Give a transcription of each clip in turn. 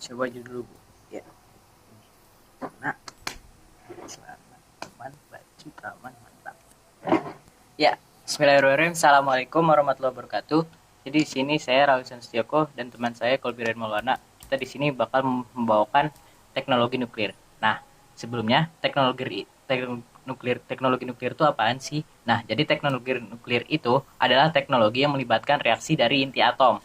Coba aja dulu Bu. Ya. Nah, selamat teman baju aman mantap. Ya, Bismillahirrahmanirrahim. Assalamualaikum warahmatullahi wabarakatuh. Jadi di sini saya Rawisan Setioko dan teman saya Kolbiren Maulana. Kita di sini bakal membawakan teknologi nuklir. Nah, sebelumnya teknologi nuklir itu apaan sih? Nah, jadi teknologi nuklir itu adalah teknologi yang melibatkan reaksi dari inti atom.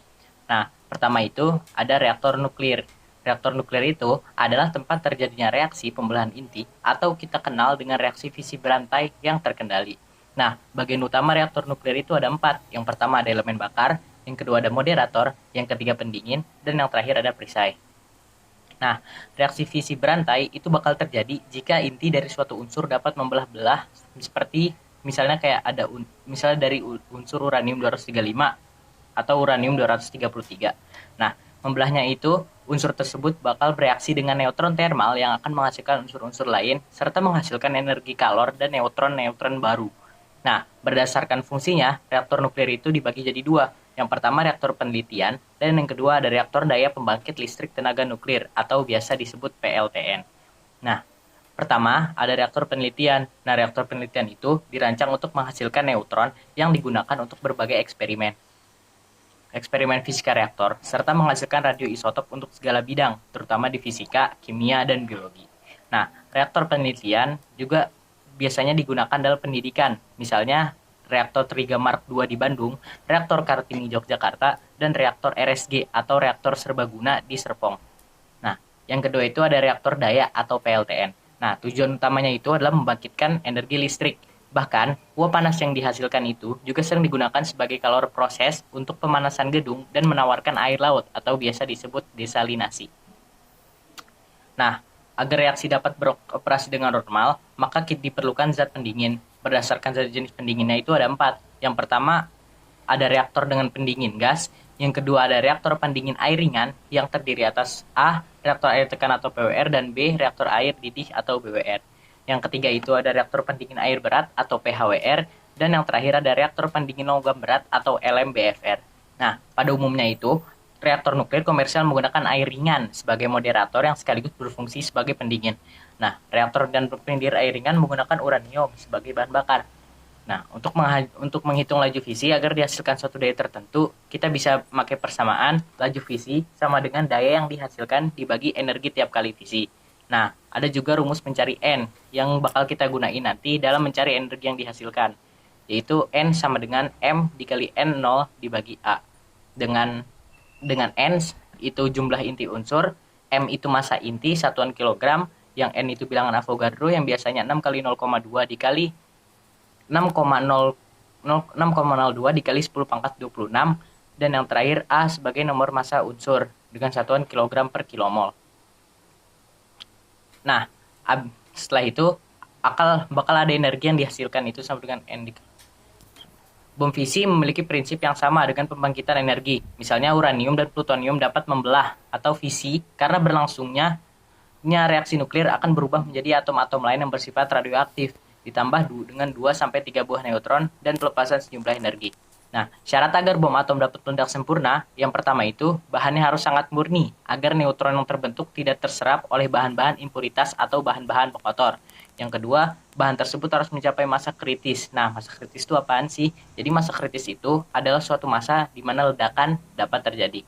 Nah, pertama itu ada reaktor nuklir. Reaktor nuklir itu adalah tempat terjadinya reaksi pembelahan inti atau kita kenal dengan reaksi fisi berantai yang terkendali. Nah, bagian utama reaktor nuklir itu ada 4. Yang pertama ada elemen bakar, yang kedua ada moderator, yang ketiga pendingin, dan yang terakhir ada perisai. Nah, reaksi fisi berantai itu bakal terjadi jika inti dari suatu unsur dapat membelah-belah seperti misalnya kayak ada misalnya dari unsur uranium 235 atau uranium 233. Nah, membelahnya itu unsur tersebut bakal bereaksi dengan neutron termal yang akan menghasilkan unsur-unsur lain serta menghasilkan energi kalor dan neutron-neutron baru. Nah, berdasarkan fungsinya, reaktor nuklir itu dibagi jadi 2. Yang pertama reaktor penelitian, dan yang kedua ada reaktor daya pembangkit listrik tenaga nuklir atau biasa disebut PLTN. Nah, pertama ada reaktor penelitian. Nah, reaktor penelitian itu dirancang untuk menghasilkan neutron yang digunakan untuk berbagai eksperimen fisika reaktor, serta menghasilkan radioisotop untuk segala bidang, terutama di fisika, kimia, dan biologi. Nah, reaktor penelitian juga biasanya digunakan dalam pendidikan, misalnya reaktor Triga Mark II di Bandung, reaktor Kartini Yogyakarta, dan reaktor RSG atau reaktor serbaguna di Serpong. Nah, yang kedua itu ada reaktor daya atau PLTN. Nah, tujuan utamanya itu adalah membangkitkan energi listrik. Bahkan, uap panas yang dihasilkan itu juga sering digunakan sebagai kalor proses untuk pemanasan gedung dan menawarkan air laut atau biasa disebut desalinasi. Nah, agar reaksi dapat beroperasi dengan normal, maka diperlukan zat pendingin. Berdasarkan zat jenis pendinginnya itu ada 4. Yang pertama, ada reaktor dengan pendingin gas. Yang kedua ada reaktor pendingin air ringan yang terdiri atas A. reaktor air tekan atau PWR, dan B. reaktor air didih atau BWR. Yang ketiga itu ada reaktor pendingin air berat atau PHWR, dan yang terakhir ada reaktor pendingin logam berat atau LMBFR. Nah, pada umumnya itu, reaktor nuklir komersial menggunakan air ringan sebagai moderator yang sekaligus berfungsi sebagai pendingin. Nah, reaktor dan pendingin air ringan menggunakan uranium sebagai bahan bakar. Nah, untuk menghitung laju fisi agar dihasilkan suatu daya tertentu, kita bisa memakai persamaan laju fisi sama dengan daya yang dihasilkan dibagi energi tiap kali fisi. Nah, ada juga rumus mencari N yang bakal kita gunain nanti dalam mencari energi yang dihasilkan, yaitu N sama dengan M dikali N0 dibagi A. Dengan N itu jumlah inti unsur, M itu massa inti satuan kilogram, yang N itu bilangan Avogadro yang biasanya 6 kali 0,2 dikali 6,02 dikali 10 pangkat 26, dan yang terakhir A sebagai nomor massa unsur dengan satuan kilogram per kilomol. Nah, setelah itu bakal ada energi yang dihasilkan itu sama dengan N. Bom fisi memiliki prinsip yang sama dengan pembangkitan energi. Misalnya uranium dan plutonium dapat membelah atau fisi karena berlangsungnya reaksi nuklir akan berubah menjadi atom-atom lain yang bersifat radioaktif, ditambah dengan 2-3 buah neutron dan pelepasan sejumlah energi. Nah, syarat agar bom atom dapat meledak sempurna, yang pertama itu bahannya harus sangat murni agar neutron yang terbentuk tidak terserap oleh bahan-bahan impuritas atau bahan-bahan kotor. Yang kedua, bahan tersebut harus mencapai massa kritis. Nah, massa kritis itu apaan sih? Jadi massa kritis itu adalah suatu massa di mana ledakan dapat terjadi.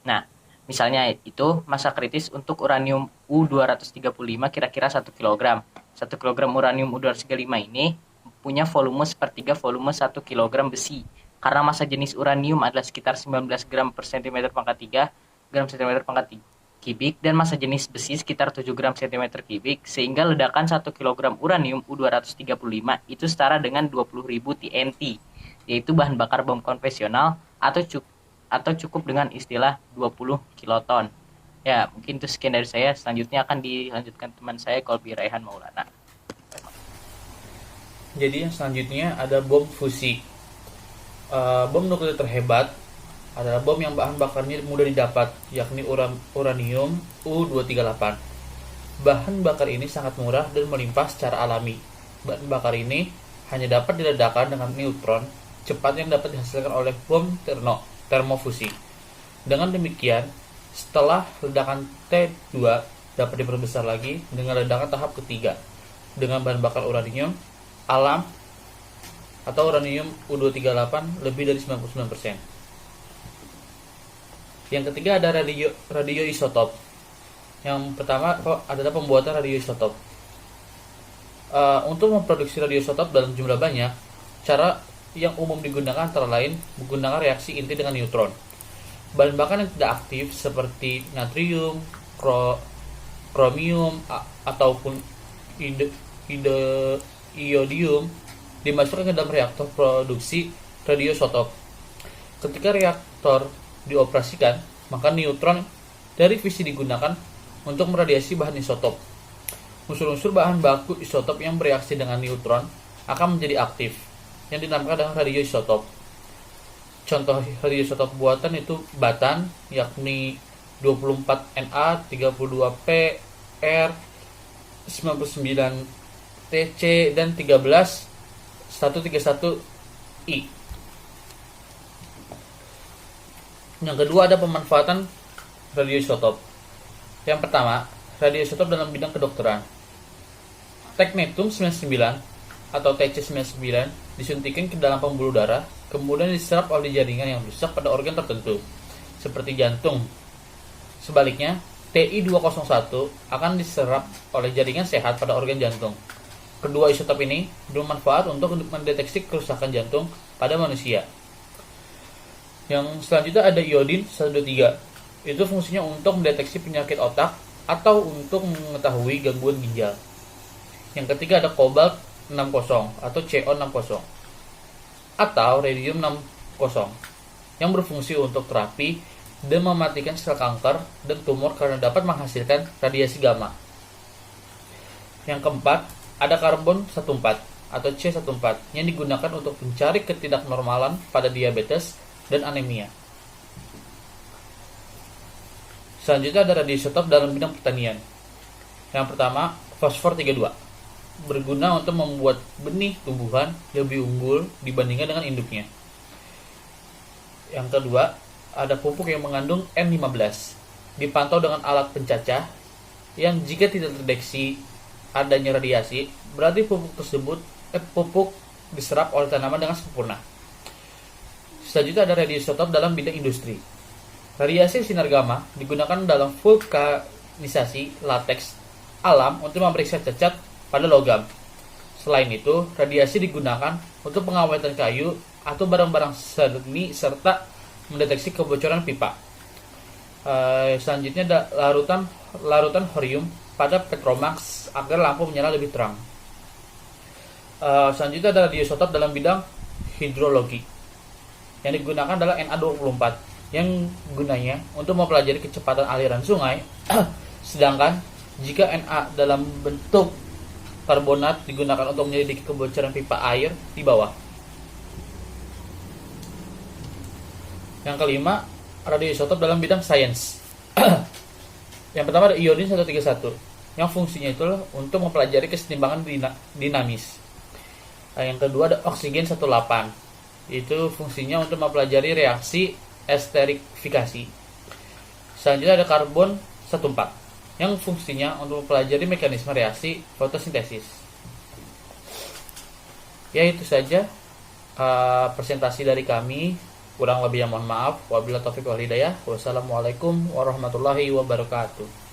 Nah, misalnya itu massa kritis untuk uranium U-235 kira-kira 1 kg. 1 kg uranium U-235 ini punya volume sepertiga volume 1 kg besi. Karena massa jenis uranium adalah sekitar 19 gram per cm pangkat 3 gram cm pangkat kubik, dan massa jenis besi sekitar 7 gram cm kubik, sehingga ledakan 1 kg uranium U-235 itu setara dengan 20.000 TNT, yaitu bahan bakar bom konvensional atau cukup dengan istilah 20 kiloton. Ya, mungkin itu sekian dari saya. Selanjutnya akan dilanjutkan teman saya Kolbi Raihan Maulana. Jadi yang selanjutnya ada bom fusi. Bom nuklir terhebat adalah bom yang bahan bakarnya mudah didapat, yakni uranium U-238. Bahan bakar ini sangat murah dan melimpah secara alami. Bahan bakar ini hanya dapat diledakkan dengan neutron cepat yang dapat dihasilkan oleh bom termofusi. Dengan demikian, Setelah ledakan T2 dapat diperbesar lagi dengan ledakan tahap ketiga dengan bahan bakar uranium alam atau uranium U238 lebih dari 99%. Yang ketiga ada radioisotop. Yang pertama adalah pembuatan radioisotop. Untuk memproduksi radioisotop dalam jumlah banyak, cara yang umum digunakan antara lain menggunakan reaksi inti dengan neutron. Bahan bakar yang tidak aktif seperti natrium, kromium ataupun iodium dimasukkan ke dalam reaktor produksi radioisotop. Ketika reaktor dioperasikan, maka neutron dari fisi digunakan untuk meradiasi bahan isotop. Unsur-unsur bahan baku isotop yang bereaksi dengan neutron akan menjadi aktif, yang dinamakan dengan radioisotop. Contoh radioisotop buatan itu batan, yakni 24Na, 32P, R, 99TC, dan 131I. Yang kedua ada pemanfaatan radioisotop. Yang pertama, radioisotop dalam bidang kedokteran. Technetium 99 atau TC99 disuntikan ke dalam pembuluh darah, kemudian diserap oleh jaringan yang rusak pada organ tertentu, seperti jantung. Sebaliknya, TI201 akan diserap oleh jaringan sehat pada organ jantung. Kedua isotop ini bermanfaat untuk mendeteksi kerusakan jantung pada manusia. Yang selanjutnya ada iodin 123. Itu fungsinya untuk mendeteksi penyakit otak atau untuk mengetahui gangguan ginjal. Yang ketiga ada kobalt 60 atau CO60 atau radium 60 yang berfungsi untuk terapi dan mematikan sel kanker dan tumor karena dapat menghasilkan radiasi gamma. Yang keempat ada karbon 14 atau C14 yang digunakan untuk mencari ketidaknormalan pada diabetes dan anemia. Selanjutnya ada radioisotop dalam bidang pertanian. Yang pertama, fosfor 32. Berguna untuk membuat benih tumbuhan lebih unggul dibandingkan dengan induknya. Yang kedua, ada pupuk yang mengandung N15. Dipantau dengan alat pencacah yang jika tidak terdeteksi adanya radiasi, berarti pupuk diserap oleh tanaman dengan sempurna. Selanjutnya ada radioisotop dalam bidang industri. Radiasi sinar gamma digunakan dalam vulkanisasi lateks alam untuk memeriksa cacat pada logam. Selain itu, radiasi digunakan untuk pengawetan kayu atau barang-barang seni serta mendeteksi kebocoran pipa. Selanjutnya ada larutan helium pada petromax agar lampu menyala lebih terang. Selanjutnya ada radioisotop dalam bidang hidrologi. Yang digunakan adalah Na24 yang gunanya untuk mempelajari kecepatan aliran sungai. Sedangkan jika Na dalam bentuk karbonat digunakan untuk menyelidiki kebocoran pipa air di bawah. Yang kelima, radioisotop dalam bidang sains. Yang pertama ada iodin 131 yang fungsinya itu untuk mempelajari kesetimbangan dinamis. Yang kedua ada oksigen 18. Itu fungsinya untuk mempelajari reaksi esterifikasi. Selanjutnya ada karbon 14 yang fungsinya untuk mempelajari mekanisme reaksi fotosintesis. Ya, itu saja presentasi dari kami. Kurang lebihnya mohon maaf. Wabillahi taufiq wal hidayah. Wassalamualaikum warahmatullahi wabarakatuh.